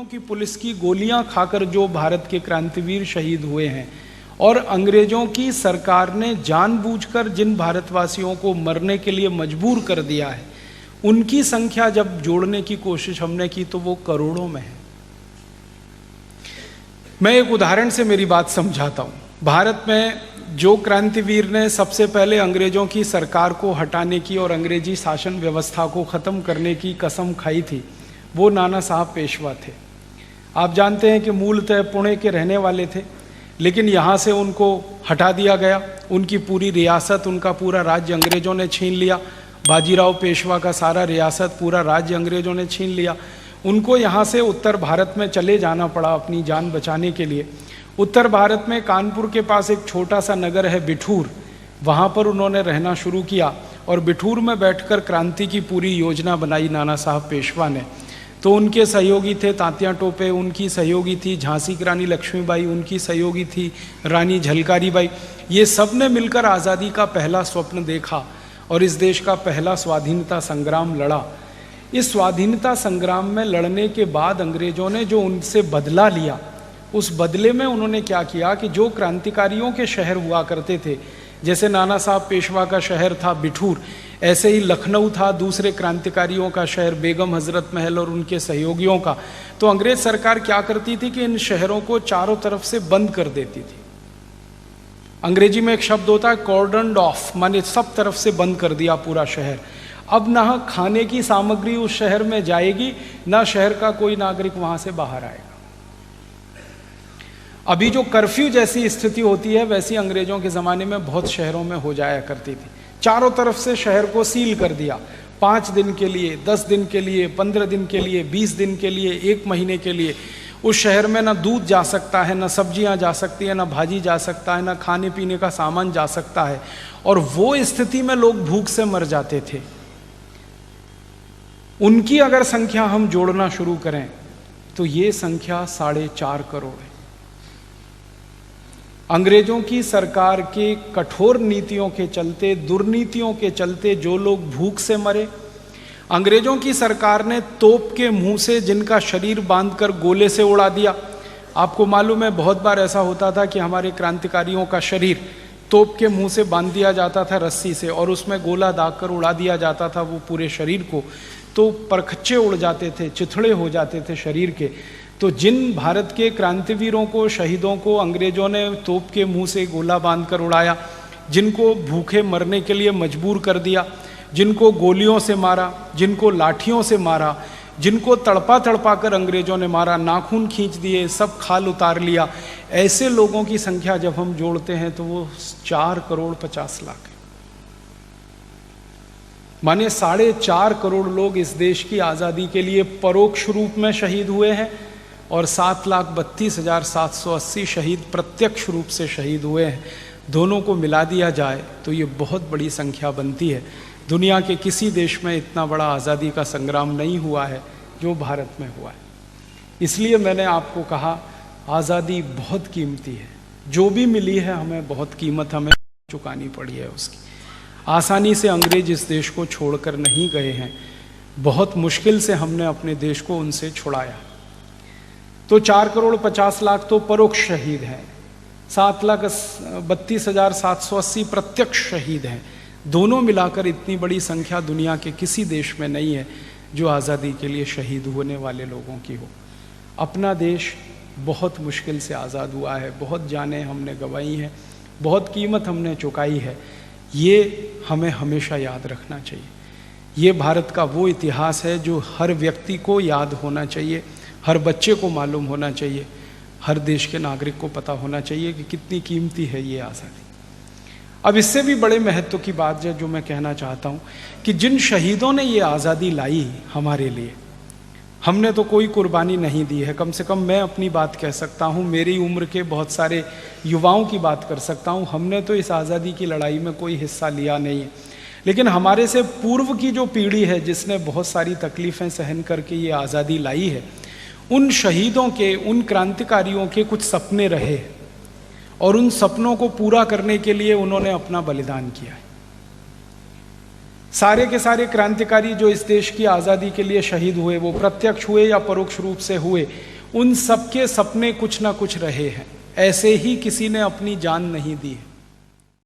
अंग्रेजों की पुलिस की गोलियां खाकर जो भारत के क्रांतिवीर शहीद हुए हैं और अंग्रेजों की सरकार ने जानबूझकर जिन भारतवासियों को मरने के लिए मजबूर कर दिया है, उनकी संख्या जब जोड़ने की कोशिश हमने की तो वो करोड़ों में है। मैं एक उदाहरण से मेरी बात समझाता हूँ। भारत में जो क्रांतिवीर ने सबसे पहले अंग्रेजों की सरकार को हटाने की और अंग्रेजी शासन व्यवस्था को ख़त्म करने की कसम खाई थी, वो नाना साहब पेशवा थे। आप जानते हैं कि मूलतः पुणे के रहने वाले थे, लेकिन यहाँ से उनको हटा दिया गया। उनकी पूरी रियासत, उनका पूरा राज्य अंग्रेजों ने छीन लिया। बाजीराव पेशवा का सारा रियासत, पूरा राज्य अंग्रेजों ने छीन लिया। उनको यहाँ से उत्तर भारत में चले जाना पड़ा अपनी जान बचाने के लिए। उत्तर भारत में कानपुर के पास एक छोटा सा नगर है बिठूर, वहाँ पर उन्होंने रहना शुरू किया और बिठूर में बैठकर क्रांति की पूरी योजना बनाई नाना साहब पेशवा ने। तो उनके सहयोगी थे तात्या टोपे, उनकी सहयोगी थी झांसी की रानी लक्ष्मीबाई, उनकी सहयोगी थी रानी झलकारी बाई। ये सब ने मिलकर आज़ादी का पहला स्वप्न देखा और इस देश का पहला स्वाधीनता संग्राम लड़ा। इस स्वाधीनता संग्राम में लड़ने के बाद अंग्रेजों ने जो उनसे बदला लिया, उस बदले में उन्होंने क्या किया कि जो क्रांतिकारियों के शहर हुआ करते थे, जैसे नाना साहब पेशवा का शहर था बिठूर, ऐसे ही लखनऊ था दूसरे क्रांतिकारियों का शहर, बेगम हजरत महल और उनके सहयोगियों का। तो अंग्रेज सरकार क्या करती थी कि इन शहरों को चारों तरफ से बंद कर देती थी। अंग्रेजी में एक शब्द होता है कॉर्डन्ड ऑफ, माने सब तरफ से बंद कर दिया पूरा शहर। अब ना खाने की सामग्री उस शहर में जाएगी, ना शहर का कोई नागरिक वहां से बाहर आएगा। अभी जो कर्फ्यू जैसी स्थिति होती है, वैसी अंग्रेजों के ज़माने में बहुत शहरों में हो जाया करती थी। चारों तरफ से शहर को सील कर दिया, 5 दिन के लिए, 10 दिन के लिए, 15 दिन के लिए, 20 दिन के लिए, 1 महीने के लिए। उस शहर में ना दूध जा सकता है, ना सब्जियां जा सकती है, ना भाजी जा सकता है, ना खाने पीने का सामान जा सकता है। और वो स्थिति में लोग भूख से मर जाते थे। उनकी अगर संख्या हम जोड़ना शुरू करें तो ये संख्या 4.5 करोड़ है। अंग्रेजों की सरकार के कठोर नीतियों के चलते, दुर्नीतियों के चलते जो लोग भूख से मरे, अंग्रेजों की सरकार ने तोप के मुंह से जिनका शरीर बांधकर गोले से उड़ा दिया। आपको मालूम है बहुत बार ऐसा होता था कि हमारे क्रांतिकारियों का शरीर तोप के मुंह से बांध दिया जाता था रस्सी से और उसमें गोला दागकर उड़ा दिया जाता था वो पूरे शरीर को। तो परखच्चे उड़ जाते थे, चिथड़े हो जाते थे शरीर के। तो जिन भारत के क्रांतिवीरों को, शहीदों को अंग्रेजों ने तोप के मुंह से गोला बांधकर उड़ाया, जिनको भूखे मरने के लिए मजबूर कर दिया, जिनको गोलियों से मारा, जिनको लाठियों से मारा, जिनको तड़पा तड़पा कर अंग्रेजों ने मारा, नाखून खींच दिए, सब खाल उतार लिया, ऐसे लोगों की संख्या जब हम जोड़ते हैं तो वो 4.50 करोड़ है। माने 4.5 करोड़ लोग इस देश की आज़ादी के लिए परोक्ष रूप में शहीद हुए हैं और 7,32,780 शहीद प्रत्यक्ष रूप से शहीद हुए हैं। दोनों को मिला दिया जाए तो ये बहुत बड़ी संख्या बनती है। दुनिया के किसी देश में इतना बड़ा आज़ादी का संग्राम नहीं हुआ है जो भारत में हुआ है। इसलिए मैंने आपको कहा आज़ादी बहुत कीमती है। जो भी मिली है हमें बहुत कीमत हमें चुकानी पड़ी है उसकी। आसानी से अंग्रेज इस देश को छोड़कर नहीं गए हैं, बहुत मुश्किल से हमने अपने देश को उनसे छुड़ाया। तो 4.50 करोड़ तो परोक्ष शहीद हैं, 7,32,780 प्रत्यक्ष शहीद हैं। दोनों मिलाकर इतनी बड़ी संख्या दुनिया के किसी देश में नहीं है जो आज़ादी के लिए शहीद होने वाले लोगों की हो। अपना देश बहुत मुश्किल से आज़ाद हुआ है, बहुत जानें हमने गंवाई हैं, बहुत कीमत हमने चुकाई है। ये हमें हमेशा याद रखना चाहिए। ये भारत का वो इतिहास है जो हर व्यक्ति को याद होना चाहिए, हर बच्चे को मालूम होना चाहिए, हर देश के नागरिक को पता होना चाहिए कि कितनी कीमती है ये आज़ादी। अब इससे भी बड़े महत्व की बात है जो मैं कहना चाहता हूँ कि जिन शहीदों ने ये आज़ादी लाई हमारे लिए, हमने तो कोई कुर्बानी नहीं दी है। कम से कम मैं अपनी बात कह सकता हूँ, मेरी उम्र के बहुत सारे युवाओं की बात कर सकता हूँ, हमने तो इस आज़ादी की लड़ाई में कोई हिस्सा लिया नहीं है। लेकिन हमारे से पूर्व की जो पीढ़ी है जिसने बहुत सारी तकलीफ़ें सहन करके ये आज़ादी लाई है, उन शहीदों के, उन क्रांतिकारियों के कुछ सपने रहे और उन सपनों को पूरा करने के लिए उन्होंने अपना बलिदान किया है। सारे के सारे क्रांतिकारी जो इस देश की आज़ादी के लिए शहीद हुए, वो प्रत्यक्ष हुए या परोक्ष रूप से हुए, उन सबके सपने कुछ ना कुछ रहे हैं। ऐसे ही किसी ने अपनी जान नहीं दी है।